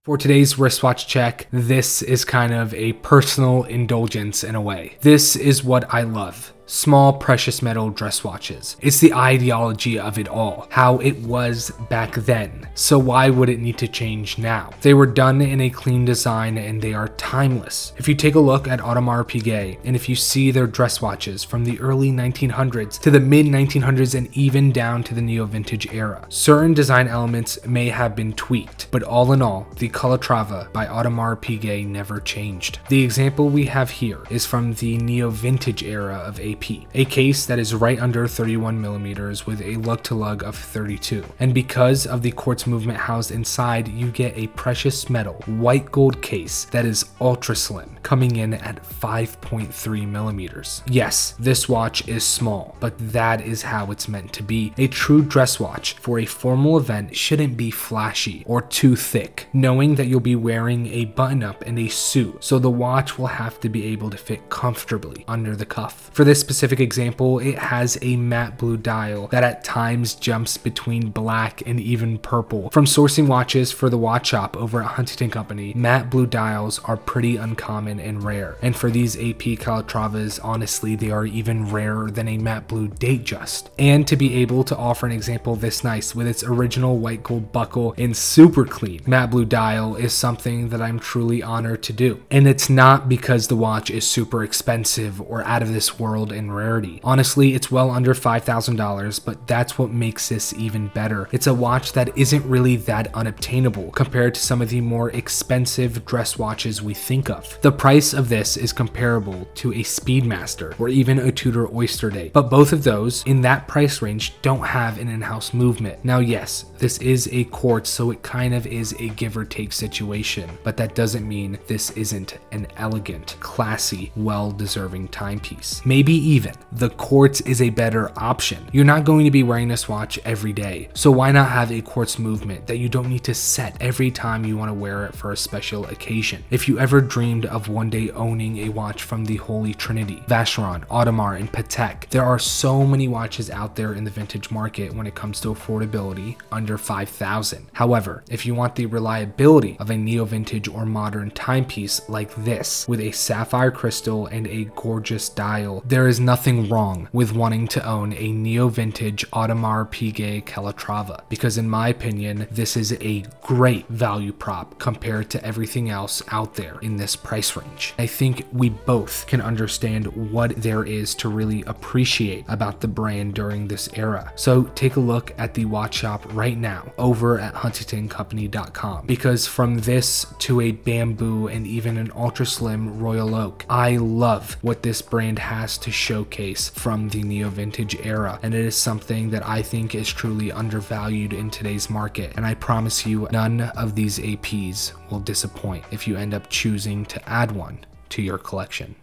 For today's wristwatch check, this is kind of a personal indulgence in a way. This is what I love. Small precious metal dress watches. It's the ideology of it all, how it was back then. So why would it need to change now? They were done in a clean design and they are timeless. If you take a look at Audemars Piguet and if you see their dress watches from the early 1900s to the mid 1900s and even down to the neo-vintage era, certain design elements may have been tweaked, but all in all, the Calatrava by Audemars Piguet never changed. The example we have here is from the neo-vintage era of a case that is right under 31mm with a lug-to-lug of 32. And because of the quartz movement housed inside, you get a precious metal white gold case that is ultra slim, coming in at 5.3mm. Yes, this watch is small, but that is how it's meant to be. A true dress watch for a formal event shouldn't be flashy or too thick, knowing that you'll be wearing a button-up and a suit, so the watch will have to be able to fit comfortably under the cuff. For this specific example, it has a matte blue dial that at times jumps between black and even purple. From sourcing watches for the watch shop over at Huntington company, matte blue dials are pretty uncommon and rare. And for these AP Calatravas, honestly, they are even rarer than a matte blue Datejust. And to be able to offer an example this nice with its original white gold buckle and super clean matte blue dial is something that I'm truly honored to do. And it's not because the watch is super expensive or out of this world in rarity. Honestly, it's well under $5,000, but that's what makes this even better. It's a watch that isn't really that unobtainable compared to some of the more expensive dress watches we think of. The price of this is comparable to a Speedmaster or even a Tudor Oyster Day, but both of those in that price range don't have an in-house movement. Now yes, this is a quartz, so it kind of is a give or take situation, but that doesn't mean this isn't an elegant, classy, well-deserving timepiece. Maybe even the quartz is a better option. You're not going to be wearing this watch every day, so why not have a quartz movement that you don't need to set every time you want to wear it for a special occasion? If you ever dreamed of one day owning a watch from the Holy Trinity, Vacheron, Audemars, and Patek, there are so many watches out there in the vintage market when it comes to affordability under $5,000. However, if you want the reliability of a neo-vintage or modern timepiece like this with a sapphire crystal and a gorgeous dial, there is nothing wrong with wanting to own a neo-vintage Audemars Piguet Calatrava, because in my opinion, this is a great value prop compared to everything else out there in this price range. I think we both can understand what there is to really appreciate about the brand during this era. So take a look at the watch shop right now over at huntingtoncompany.com, because from this to a bamboo and even an ultra slim royal oak, I love what this brand has to showcase from the neo-vintage era, and it is something that I think is truly undervalued in today's market, and I promise you none of these APs will disappoint if you end up choosing to add one to your collection.